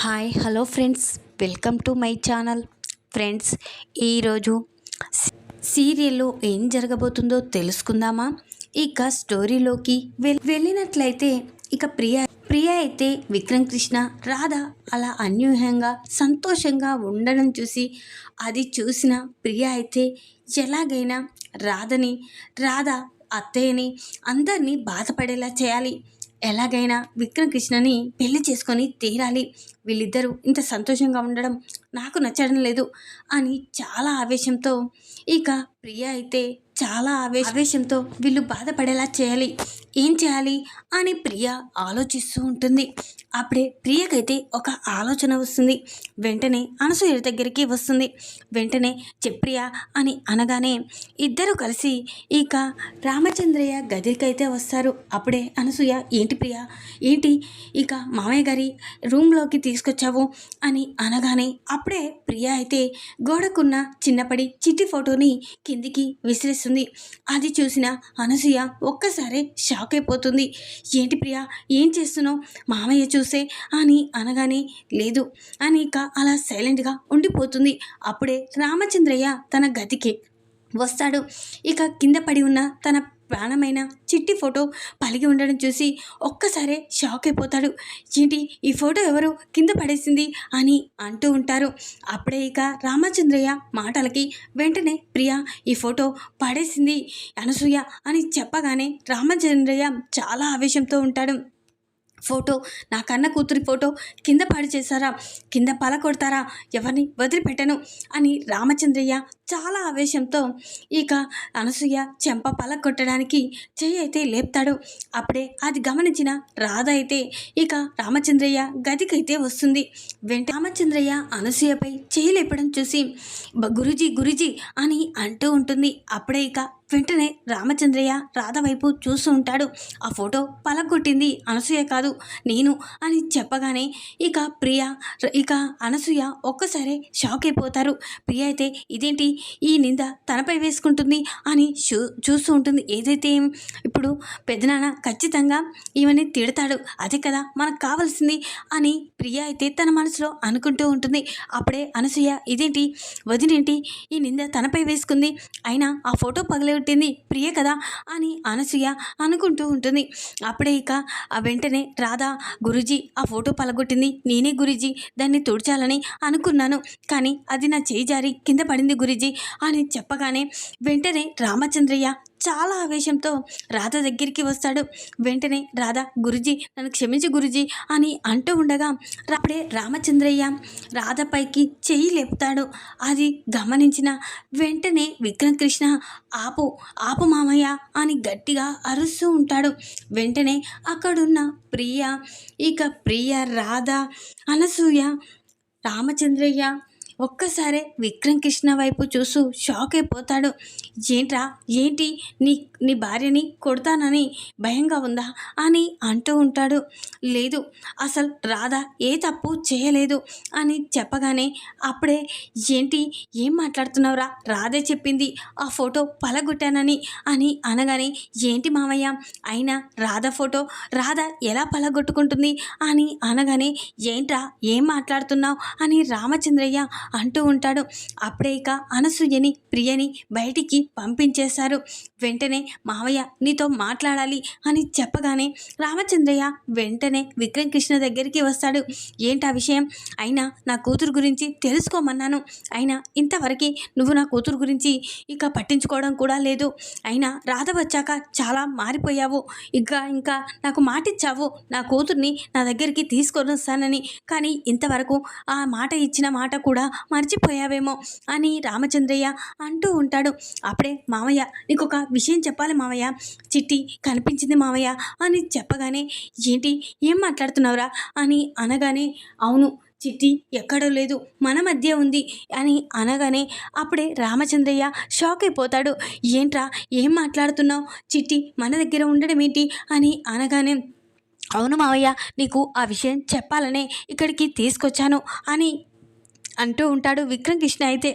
Hi hello friends, welcome to my channel. Friends, ఈరోజు సీరియల్లో ఏం జరగబోతుందో తెలుసుకుందామా? ఇక స్టోరీలోకి వెళ్ళినట్లయితే ఇక ప్రియ అయితే విక్రమ్ కృష్ణ రాధ అలా అన్యూహ్యంగా సంతోషంగా ఉండడం చూసి అది చూసిన ప్రియ అయితే ఎలాగైనా రాధ అత్తయ్యని అందరినీ బాధపడేలా చేయాలి, ఎలాగైనా విక్రమ్ కృష్ణని పెళ్లి చేసుకొని తీరాలి, వీళ్ళిద్దరూ ఇంత సంతోషంగా ఉండడం నాకు నచ్చడం లేదు అని చాలా ఆవేశంతో ఇక ప్రియ అయితే చాలా ఆవేశంతో వీళ్ళు బాధపడేలా చేయాలి, ఏం చేయాలి అని ప్రియ ఆలోచిస్తూ ఉంటుంది. అప్పుడే ప్రియకైతే ఒక ఆలోచన వస్తుంది. వెంటనే అనసూయ దగ్గరికి వస్తుంది. వెంటనే చెప్రియా అని అనగానే ఇద్దరు కలిసి ఇక రామచంద్రయ్య గదికైతే వస్తారు. అప్పుడే అనసూయ, ఏంటి ప్రియా, ఏంటి ఇక మామయ్య గారి రూమ్లోకి తీసుకొచ్చావు అని అనగానే అప్పుడే ప్రియ అయితే గోడకున్న చిన్నపడి చిట్టి ఫోటోని కిందికి విసిరేస్తుంది. అది చూసిన అనసూయ ఒక్కసారి షాక్ అయిపోతుంది. ఏంటి ప్రియా, ఏం చేస్తున్నావు, మామయ్య చూసే అని అనగానే లేదు అని ఇక అలా సైలెంట్గా ఉండిపోతుంది. అప్పుడే రామచంద్రయ్య తన గదికి వస్తాడు. ఇక కింద పడి ఉన్న తన ప్రాణమైన చిట్టి ఫోటో పలిగి ఉండడం చూసి ఒక్కసారే షాక్ అయిపోతాడు. ఏంటి, ఈ ఫోటో ఎవరు కింద పడేసింది అని అంటూ ఉంటారు. అప్పుడే ఇక రామచంద్రయ్య మాటలకి వెంటనే ప్రియ ఈ ఫోటో పడేసింది అనసూయ అని చెప్పగానే రామచంద్రయ్య చాలా ఆవేశంతో ఉంటాడు. ఫోటో, నా కన్న కూతురి ఫోటో కింద పాడు చేశారా, కింద పల కొడతారా, ఎవరిని వదిలిపెట్టను అని రామచంద్రయ్య చాలా ఆవేశంతో ఇక అనసూయ చెంప పల కొట్టడానికి చెయ్యి అయితే లేపుతాడు. అప్పుడే అది గమనించిన రాధ అయితే ఇక రామచంద్రయ్య గదికైతే వస్తుంది. రామచంద్రయ్య అనసూయపై చెయ్యి లేపడం చూసి గురుజీ గురుజీ అని అంటూ ఉంటుంది. అప్పుడే ఇక వెంటనే రామచంద్రయ్య రాధ వైపు చూస్తూ ఉంటాడు. ఆ ఫోటో పలగొట్టింది అనసూయ కాదు, నేను అని చెప్పగానే ఇక అనసూయ ఒక్కసారి షాక్ అయిపోతారు. ప్రియ అయితే ఇదేంటి, ఈ నింద తనపై వేసుకుంటుంది అని చూస్తూ ఉంటుంది. ఏదైతే ఇప్పుడు పెద్దనాన్న ఖచ్చితంగా ఈమెని తిడతాడు, అదే కదా మనకు కావాల్సింది అని ప్రియ అయితే తన మనసులో అనుకుంటూ ఉంటుంది. అప్పుడే అనసూయ, ఇదేంటి వదినేంటి ఈ నింద తనపై వేసుకుంది, అయినా ఆ ఫోటో పగలగొట్టింది ప్రియ కదా అని అనసూయ అనుకుంటూ ఉంటుంది. అప్పుడే ఇక వెంటనే రాధ, గురూజీ ఆ ఫోటో పగలగొట్టింది నేనే గురూజీ, దాన్ని తుడిచాలని అనుకున్నాను, కానీ అది నా చేయి జారి కింద పడింది గురూజీ అని చెప్పగానే వెంటనే రామచంద్రయ్య చాలా ఆవేశంతో రాధ దగ్గరికి వస్తాడు. వెంటనే రాధ, గురూజీ నన్ను క్షమించు గురూజీ అని అంటూ ఉండగా అప్పుడే రామచంద్రయ్య రాధపైకి చెయ్యి లేపుతాడు. అది గమనించిన వెంటనే విక్రమ్ కృష్ణ, ఆపు ఆపు మామయ్య అని గట్టిగా అరుస్తూ ఉంటాడు. వెంటనే అక్కడున్న ప్రియ రాధ అనసూయ రామచంద్రయ్య ఒక్కసారి విక్రమ్ కృష్ణ వైపు చూస్తూ షాక్ అయిపోతాడు. ఏంట్రా, ఏంటి నీ భార్యని కొడతానని భయంగా ఉందా అని అంటూ ఉంటాడు. లేదు, అసలు రాధ ఏ తప్పు చేయలేదు అని చెప్పగానే అప్పుడే ఏంటి, ఏం మాట్లాడుతున్నావురా, రాధే చెప్పింది ఆ ఫోటో పలగొట్టానని అని అనగానే ఏంటి మామయ్య, అయినా రాధ ఫోటో రాధ ఎలా పలగొట్టుకుంటుంది అని అనగానే ఏంట్రా ఏం మాట్లాడుతున్నావు అని రామచంద్రయ్య అంటూ ఉంటాడు. అప్పుడే ఇక అనసూయని ప్రియని బయటికి పంపించేశారు. వెంటనే మావయ్య నీతో మాట్లాడాలి అని చెప్పగానే రామచంద్రయ్య వెంటనే విక్రమ్ కృష్ణ దగ్గరికి వస్తాడు. ఏంటా విషయం, అయినా నా కూతురు గురించి తెలుసుకోమన్నాను, అయినా ఇంతవరకు నువ్వు నా కూతురు గురించి ఇక పట్టించుకోవడం కూడా లేదు, అయినా రాధ వచ్చాక చాలా మారిపోయావు, ఇంకా నాకు మాటిచ్చావు నా కూతుర్ని నా దగ్గరికి తీసుకొని వస్తానని, కానీ ఇంతవరకు ఆ మాట ఇచ్చిన మాట కూడా మర్చిపోయావేమో అని రామచంద్రయ్య అంటూ ఉంటాడు. అప్పుడే మామయ్య నీకు ఒక విషయం చెప్పాలి మామయ్య, చిట్టి కనిపించింది మామయ్య అని చెప్పగానే ఏంటి, ఏం మాట్లాడుతున్నావురా అని అనగానే అవును చిట్టి ఎక్కడో లేదు మన మధ్య ఉంది అని అనగానే అప్పుడే రామచంద్రయ్య షాక్ అయిపోతాడు. ఏంట్రా ఏం మాట్లాడుతున్నావు, చిట్టి మన దగ్గర ఉండడం ఏంటి అని అనగానే అవును మావయ్య, నీకు ఆ విషయం చెప్పాలనే ఇక్కడికి తీసుకొచ్చాను అని అంటూ ఉంటాడు విక్రమ్ కృష్ణ. అయితే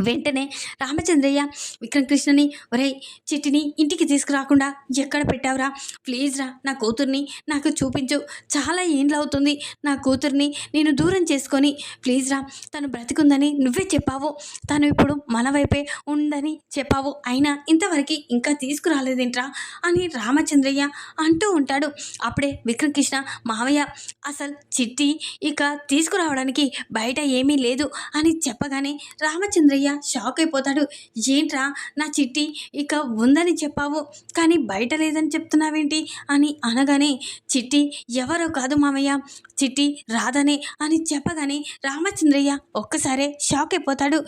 వెంటనే రామచంద్రయ్య విక్రమ్ కృష్ణని, ఒరేయ్ చిట్టిని ఇంటికి తీసుకురాకుండా ఎక్కడ పెట్టావురా? ప్లీజ్ రా, నా కూతుర్ని నాకు చూపించు. చాలా ఏండ్లు అవుతుంది నా కూతుర్ని నేను దూరం చేసుకొని. ప్లీజ్ రా, తను బ్రతికుందని నువ్వే చెప్పావు, తను ఇప్పుడు మన వైపే ఉందని చెప్పావు, అయినా ఇంతవరకు ఇంకా తీసుకురాలేదేంట్రా అని రామచంద్రయ్య అంటూ ఉంటాడు. అప్పుడే విక్రమ్ కృష్ణ, మావయ్య అసలు చిట్టి ఇక తీసుకురావడానికి బయట ఏమీ లేదు అని చెప్పగానే రామచంద్రయ్య షాక్ అయిపోతాడు. ఏంట్రా, నా చిట్టి ఇక ఉందని చెప్పావు కానీ బయట లేదని చెప్తున్నావేంటి అని అనగానే, చిట్టి ఎవరో కాదు మామయ్య, చిట్టి రాధనే అని చెప్పగానే రామచంద్రయ్య ఒక్కసారే షాక్ అయిపోతాడు.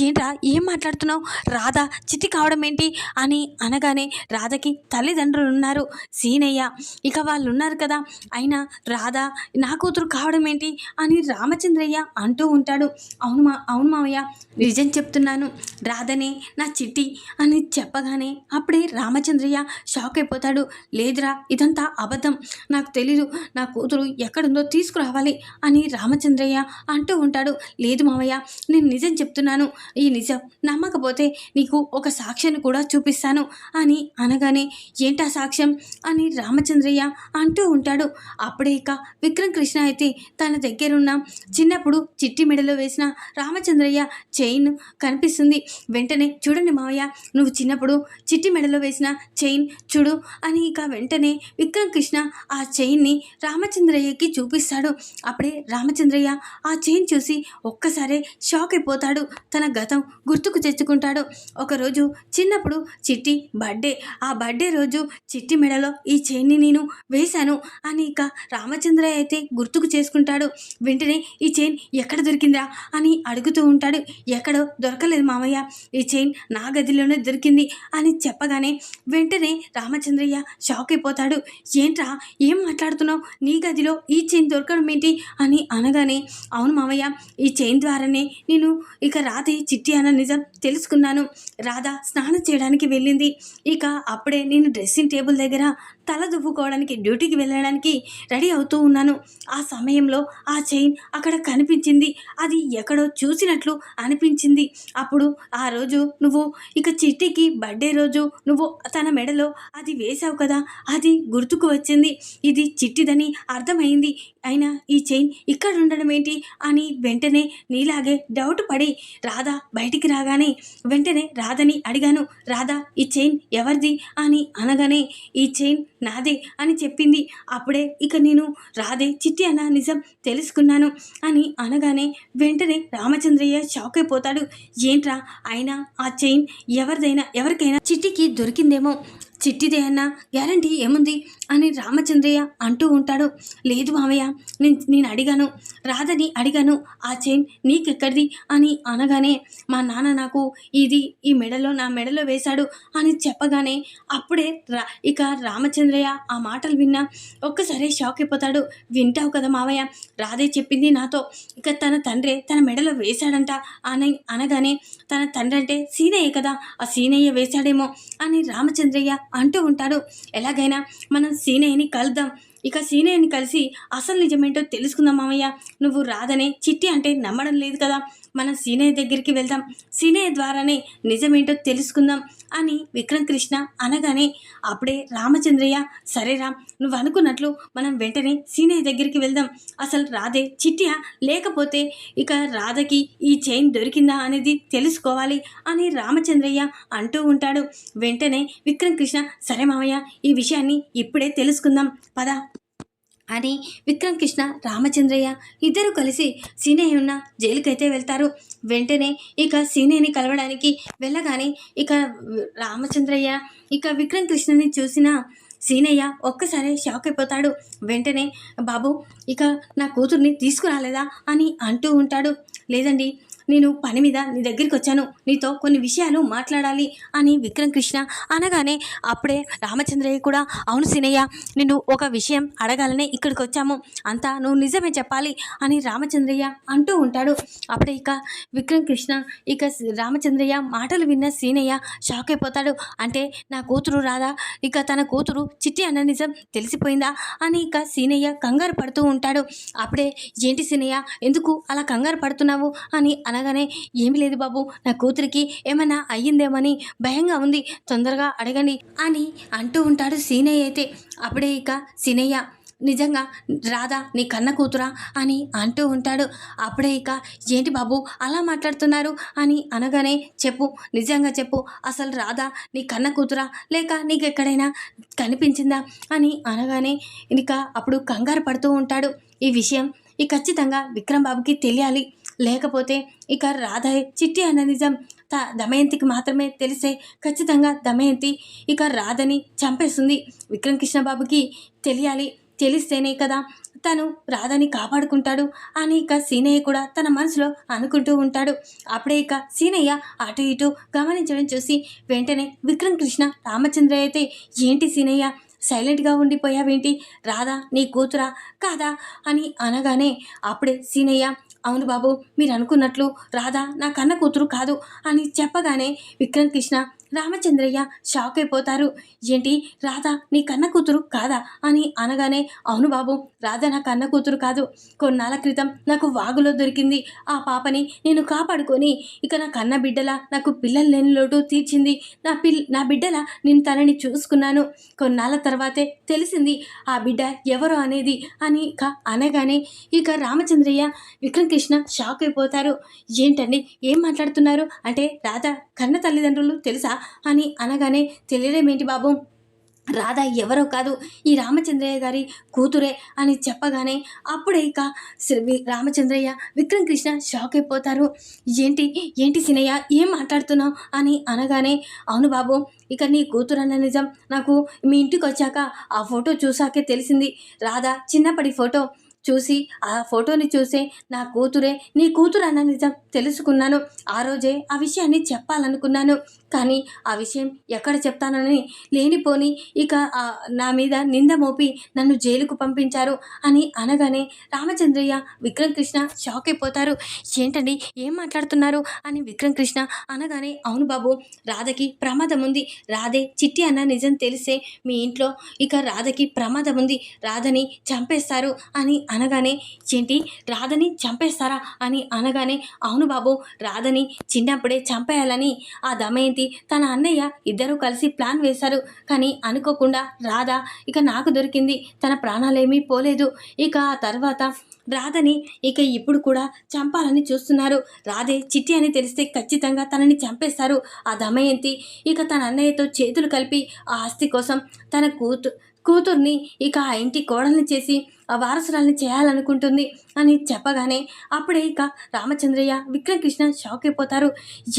ఏంట్రా, ఏం మాట్లాడుతున్నావు? రాధ చిట్టి కావడం ఏంటి అని అనగానే, రాధకి తల్లిదండ్రులు ఉన్నారు, సీనయ్య ఇక వాళ్ళు ఉన్నారు కదా, అయినా రాధ నా కూతురు కావడం ఏంటి అని రామచంద్రయ్య అంటూ ఉంటాడు. అవును మామయ్య, నిజం చెప్తున్నాను, రాధనే నా చిట్టి అని చెప్పగానే అప్పుడే రామచంద్రయ్య షాక్ అయిపోతాడు. లేదురా, ఇదంతా అబద్ధం, నాకు తెలీదు, నా కూతురు ఎక్కడుందో తీసుకురావాలి అని రామచంద్రయ్య అంటూ ఉంటాడు. లేదు మావయ్య, నేను నిజం చెప్తున్నాను, ఈ నిజం నమ్మకపోతే నీకు ఒక సాక్ష్యాన్ని కూడా చూపిస్తాను అని అనగానే, ఏంటా సాక్ష్యం అని రామచంద్రయ్య అంటూ ఉంటాడు. అప్పుడే ఇక విక్రమ్ కృష్ణ అయితే తన దగ్గరున్న చిన్నప్పుడు చిట్టి మెడలో వేసిన రామచంద్రయ్య చైన్ కనిపిస్తుంది. వెంటనే, చూడండి మావయ్య, నువ్వు చిన్నప్పుడు చిట్టి మెడలో వేసిన చైన్ చూడు అని ఇక వెంటనే విక్రమ్ కృష్ణ ఆ చైన్ని రామచంద్రయ్యకి చూపిస్తాడు. అప్పుడే రామచంద్రయ్య ఆ చైన్ చూసి ఒక్కసారే షాక్ అయిపోతాడు. తన గతం గుర్తుకు తెచ్చుకుంటాడు. ఒకరోజు చిన్నప్పుడు చిట్టి బర్త్డే, ఆ బర్త్డే రోజు చిట్టి మెడలో ఈ చైన్ని నేను వేశాను అని ఇక రామచంద్రయ్య అయితే గుర్తుకు చేసుకుంటాడు. వెంటనే ఈ చైన్ ఎక్కడ దొరికిందా అని అడుగుతూ ఉంటాడు. ఎక్కడో దొరకలేదు మామయ్య, ఈ చైన్ నా గదిలోనే దొరికింది అని చెప్పగానే వెంటనే రామచంద్రయ్య షాక్ అయిపోతాడు. ఏంట్రా, ఏం మాట్లాడుతున్నావు? నీ గదిలో ఈ చైన్ దొరకడం ఏంటి అని అనగానే, అవును మామయ్య, ఈ చైన్ ద్వారానే నేను ఇక రాధే చిట్టి అన్న నిజం తెలుసుకున్నాను. రాధ స్నానం చేయడానికి వెళ్ళింది. ఇక అప్పుడే నేను డ్రెస్సింగ్ టేబుల్ దగ్గర తల దువ్వుకోవడానికి డ్యూటీకి వెళ్ళడానికి రెడీ అవుతూ ఉన్నాను. ఆ సమయంలో ఆ చైన్ అక్కడ కనిపించింది. అది ఎక్కడో చూసినట్లు అనిపించింది. అప్పుడు ఆ రోజు నువ్వు ఇక చిట్టికి బర్త్డే రోజు నువ్వు తన మెడలో అది వేశావు కదా, అది గుర్తుకు వచ్చింది. ఇది చిట్టిదని అర్థమైంది. అయినా ఈ చైన్ ఇక్కడ ఉండడం ఏంటి అని వెంటనే నీలాగే డౌట్ పడి రాధ బయటికి రాగానే వెంటనే రాధని అడిగాను. రాధ, ఈ చైన్ ఎవరిది అని అనగానే, ఈ చైన్ నాదే అని చెప్పింది. అప్పుడే ఇక నేను రాధే చిట్టి అన్న నిజం తెలుసుకున్నాను అని అనగానే వెంటనే రామచంద్రయ్య షాక్ అయిపోతాడు. ఏంట్రా, అయినా ఆ చైన్ ఎవరికైనా చిట్టికి దొరికిందేమో, చిట్టిదే అన్న గ్యారంటీ ఏముంది అని రామచంద్రయ్య అంటూ ఉంటాడు. లేదు మావయ్య, నేను అడిగాను, రాధని అడిగాను, ఆ చైన్ నీకెక్కడిది అని అనగానే, మా నాన్న నాకు ఈ నా మెడలో వేశాడు అని చెప్పగానే అప్పుడే ఇక రామచంద్రయ్య ఆ మాటలు విన్నా ఒక్కసారి షాక్ అయిపోతాడు. వింటావు కదా మావయ్య, రాధే చెప్పింది నాతో, ఇక తన తండ్రే తన మెడలో వేశాడంట అని అనగానే, తన తండ్రి అంటే సీనయ్య కదా, ఆ సీనయ్య వేశాడేమో అని రామచంద్రయ్య అంటూ ఉంటాడు. ఎలాగైనా మనం సీనయ్యని కలుద్దాం, ఇక సీనయ్యని కలిసి అసలు నిజమేంటో తెలుసుకుందాం మామయ్య. నువ్వు రాధనే చిట్టి అంటే నమ్మడం లేదు కదా, మనం సీనయ్య దగ్గరికి వెళ్దాం, సీనయ్య ద్వారానే నిజమేంటో తెలుసుకుందాం అని విక్రమ్ కృష్ణ అనగానే అప్పుడే రామచంద్రయ్య, సరేరా, నువ్వు అనుకున్నట్లు మనం వెంటనే సీనయ్య దగ్గరికి వెళ్దాం, అసలు రాధే చిట్టియా లేకపోతే ఇక రాధకి ఈ చైన్ దొరికిందా అనేది తెలుసుకోవాలి అని రామచంద్రయ్య అంటూ ఉంటాడు. వెంటనే విక్రమ్ కృష్ణ, సరే మామయ్య, ఈ విషయాన్ని ఇప్పుడే తెలుసుకుందాం పద అని విక్రమ్ కృష్ణ రామచంద్రయ్య ఇద్దరు కలిసి సీనయ్య ఉన్న జైలుకైతే వెళ్తారు. వెంటనే ఇక సీనయ్యని కలవడానికి వెళ్ళగానే ఇక రామచంద్రయ్య ఇక విక్రమ్ కృష్ణని చూసిన సీనయ్య ఒక్కసారి షాక్ అయిపోతాడు. వెంటనే, బాబు, ఇక నా కూతుర్ని తీసుకురాలేదా అని అంటూ ఉంటాడు. లేదండి, నేను పని మీద నీ దగ్గరికి వచ్చాను, నీతో కొన్ని విషయాలు మాట్లాడాలి అని విక్రమ్ కృష్ణ అనగానే అప్పుడే రామచంద్రయ్య కూడా, అవును సీనయ్య, నిన్ను ఒక విషయం అడగాలనే ఇక్కడికి వచ్చాము, అంతా నువ్వు నిజమే చెప్పాలి అని రామచంద్రయ్య అంటూ ఉంటాడు. అప్పుడే ఇక విక్రమ్ కృష్ణ ఇక రామచంద్రయ్య మాటలు విన్న సీనయ్య షాక్ అయిపోతాడు. అంటే నా కూతురు రాదా, ఇక తన కూతురు చిట్టి అన్న నిజం తెలిసిపోయిందా అని ఇక సీనయ్య కంగారు పడుతూ ఉంటాడు. అప్పుడే, ఏంటి సీనయ్య, ఎందుకు అలా కంగారు పడుతున్నావు అని అనగానే ఏమీ లేదు బాబు, నా కూతురికి ఏమైనా అయ్యిందేమని భయంగా ఉంది, తొందరగా అడగండి అని అంటూ ఉంటాడు సీనయ్య అయితే. అప్పుడే ఇక సీనయ్య నిజంగా రాధా నీ కన్న కూతురా అని అంటూ ఉంటాడు. అప్పుడే ఇక ఏంటి బాబు అలా మాట్లాడుతున్నారు అని అనగానే చెప్పు, నిజంగా చెప్పు, అసలు రాధా నీ కన్న కూతురా లేక నీకు ఎక్కడైనా కనిపించిందా అని అనగానే ఇక అప్పుడు కంగారు పడుతూ ఉంటాడు. ఈ విషయం ఖచ్చితంగా విక్రమ్ బాబుకి తెలియాలి, లేకపోతే ఇక రాధ చిట్టి అన్న నిజం దమయంతికి మాత్రమే తెలిసే ఖచ్చితంగా దమయంతి ఇక రాధని చంపేస్తుంది. విక్రమ్ కృష్ణ బాబుకి తెలియాలి, తెలిస్తేనే కదా తను రాధని కాపాడుకుంటాడు అని ఇక సీనయ్య కూడా తన మనసులో అనుకుంటూ ఉంటాడు. అప్పుడే ఇక సీనయ్య అటు ఇటు గమనించడం చూసి వెంటనే విక్రమ్ కృష్ణ రామచంద్ర అయితే ఏంటి సీనయ్య సైలెంట్గా ఉండిపోయావేంటి, రాధా నీ కూతురా కాదా అని అనగానే అప్పుడే సీనయ్య అవును బాబు, మీరు అనుకున్నట్లు రాధా నా కన్న కూతురు కాదు అని చెప్పగానే విక్రమ్ కృష్ణ రామచంద్రయ్య షాక్ అయిపోతారు. ఏంటి రాధా నీ కన్న కూతురు కాదా అని అనగానే అవును బాబు, రాధా నా కన్న కూతురు కాదు, కొన్నాళ్ళ క్రితం నాకు వాగులో దొరికింది, ఆ పాపని నేను కాపాడుకొని ఇక నా కన్న బిడ్డలా నాకు పిల్లలు లేని లోటు తీర్చింది, నా బిడ్డలా నేను తనని చూసుకున్నాను, కొన్నాళ్ళ తర్వాతే తెలిసింది ఆ బిడ్డ ఎవరు అనేది అని ఇక అనగానే ఇక రామచంద్రయ్య విక్రమ్ కృష్ణ షాక్ అయిపోతారు. ఏంటండి ఏం మాట్లాడుతున్నారు అంటే రాధా కన్న తల్లిదండ్రులు తెలుసా అని అనగానే తెలియడం ఏంటి బాబు, రాధా ఎవరో కాదు ఈ రామచంద్రయ్య గారి కూతురే అని చెప్పగానే అప్పుడే ఇక రామచంద్రయ్య విక్రమ్ కృష్ణ షాక్ అయిపోతారు. ఏంటి ఏంటి సీనయ్య ఏం మాట్లాడుతున్నావు అని అనగానే అవును బాబు, ఇక నీ కూతురు అన్న నిజం నాకు మీ ఇంటికి వచ్చాక ఆ ఫోటో చూసాకే తెలిసింది, రాధా చిన్నప్పటి ఫోటో చూసి ఆ ఫోటోని చూసే నా కూతురే నీ కూతురు అన్న నిజం తెలుసుకున్నాను. ఆ రోజే ఆ విషయాన్ని చెప్పాలనుకున్నాను, కానీ ఆ విషయం ఎక్కడ చెప్తానని లేనిపోని ఇక నా మీద నింద మోపి నన్ను జైలుకు పంపించారు అని అనగానే రామచంద్రయ్య విక్రమ్ కృష్ణ షాక్ అయిపోతారు. ఏంటండి ఏం మాట్లాడుతున్నారు అని విక్రమ్ కృష్ణ అనగానే అవును బాబు, రాధకి ప్రమాదం ఉంది, రాధే చిట్టి అన్న నిజం తెలిసే మీ ఇంట్లో ఇక రాధకి ప్రమాదం ఉంది, రాధని చంపేస్తారు అని అనగానే ఏంటి రాధని చంపేస్తారా అని అనగానే అవును బాబు, రాధని చిన్నప్పుడే చంపేయాలని ఆ దమయంతి తన అన్నయ్య ఇద్దరూ కలిసి ప్లాన్ వేశారు, కానీ అనుకోకుండా రాధ ఇక నాకు దొరికింది, తన ప్రాణాలేమీ పోలేదు, ఇక ఆ తర్వాత రాధని ఇక ఇప్పుడు కూడా చంపాలని చూస్తున్నారు, రాధే చిట్టి అని తెలిస్తే ఖచ్చితంగా తనని చంపేస్తారు, ఆ దమయంతి ఇక తన అన్నయ్యతో చేతులు కలిపి ఆ ఆస్తి కోసం తన కూతుర్ని ఇక ఆ ఇంటి కోడల్ని చేసి ఆ వారసురాల్ని చేయాలనుకుంటుంది అని చెప్పగానే అప్పుడే ఇక రామచంద్రయ్య విక్రమ్ కృష్ణ షాక్ అయిపోతారు.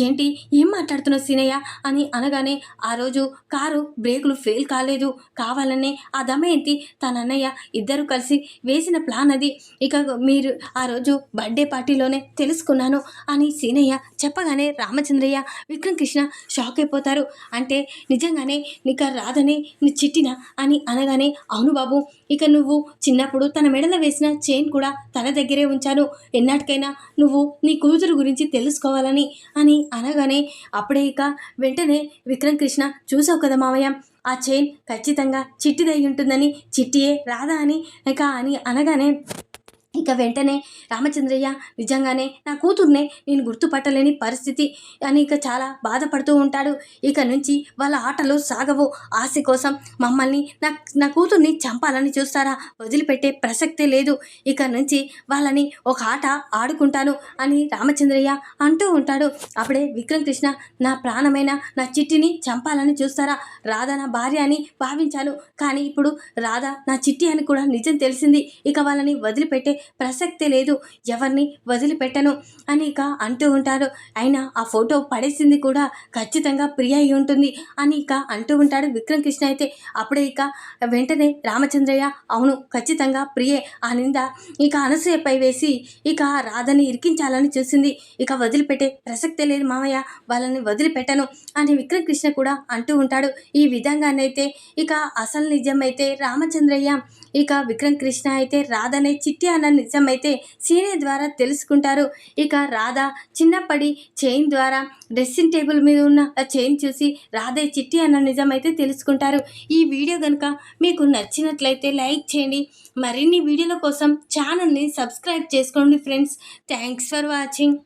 ఏంటి ఏం మాట్లాడుతున్నావు సీనయ్య అని అనగానే ఆ రోజు కారు బ్రేకులు ఫెయిల్ కాలేదు, కావాలనే ఆ దమయంతి తన అన్నయ్య ఇద్దరు కలిసి వేసిన ప్లాన్ అది, ఇక మీరు ఆ రోజు బర్త్డే పార్టీలోనే తెలుసుకున్నాను అని సీనయ్య చెప్పగానే రామచంద్రయ్య విక్రమ్ కృష్ణ షాక్ అయిపోతారు. అంటే నిజంగానే నీకు రాధనే నీ చిట్టిన అని అనగానే అవును బాబు, ఇక నువ్వు చిన్నప్పుడు తన మెడలో వేసిన చైన్ కూడా తన దగ్గరే ఉంచాను, ఎన్నటికైనా నువ్వు నీ కూతురు గురించి తెలుసుకోవాలని అని అనగానే అప్పుడే ఇక వెంటనే విక్రమ్ కృష్ణ చూసావు కదా మావయ్య, ఆ చైన్ ఖచ్చితంగా చిట్టిదై ఉంటుందని, చిట్టియే రాధా అని ఇక అని అనగానే ఇక వెంటనే రామచంద్రయ్య నిజంగానే నా కూతుర్నే నేను గుర్తుపట్టలేని పరిస్థితి అని ఇక చాలా బాధపడుతూ ఉంటాడు. ఇక నుంచి వాళ్ళ ఆటలు సాగవు, ఆశ కోసం మమ్మల్ని నా కూతుర్ని చంపాలని చూస్తారా, వదిలిపెట్టే ప్రసక్తే లేదు, ఇక నుంచి వాళ్ళని ఒక ఆట ఆడుకుంటాను అని రామచంద్రయ్య అంటూ ఉంటాడు. అప్పుడే విక్రమ్ కృష్ణ నా ప్రాణమైన నా చిట్టిని చంపాలని చూస్తారా, రాధ నా భార్య అని భావించాను, కానీ ఇప్పుడు రాధ నా చిట్టి అని కూడా నిజం తెలిసింది, ఇక వాళ్ళని వదిలిపెట్టే ప్రసక్తే లేదు, ఎవరిని వదిలిపెట్టను అని ఇక అంటూ ఉంటాడు. అయినా ఆ ఫోటో పడేసింది కూడా ఖచ్చితంగా ప్రియ అయి ఉంటుంది అని ఇక అంటూ ఉంటాడు విక్రమ్ కృష్ణ అయితే. అప్పుడే ఇక వెంటనే రామచంద్రయ్య అవును ఖచ్చితంగా ప్రియే, ఆ నింద ఇక అనసూయపై వేసి ఇక రాధని ఇరికించాలని చూసింది, ఇక వదిలిపెట్టే ప్రసక్తే లేదు మామయ్య, వాళ్ళని వదిలిపెట్టను అని విక్రమ్ కృష్ణ కూడా అంటూ ఉంటాడు. ఈ విధంగానైతే ఇక అసలు నిజమైతే రామచంద్రయ్య ఇక విక్రమ్ కృష్ణ అయితే రాధనే చిట్టి అన్న నిజమైతే సీనే ద్వారా తెలుసుకుంటారు. ఇక రాధ చిన్నప్పటి చైన్ ద్వారా డ్రెస్సింగ్ టేబుల్ మీద ఉన్న ఆ చైన్ చూసి రాధే చిట్టి అన్న నిజమైతే తెలుసుకుంటారు. ఈ వీడియో కనుక మీకు నచ్చినట్లయితే లైక్ చేయండి, మరిన్ని వీడియోల కోసం ఛానల్ని సబ్స్క్రైబ్ చేసుకోండి ఫ్రెండ్స్. Thanks for watching.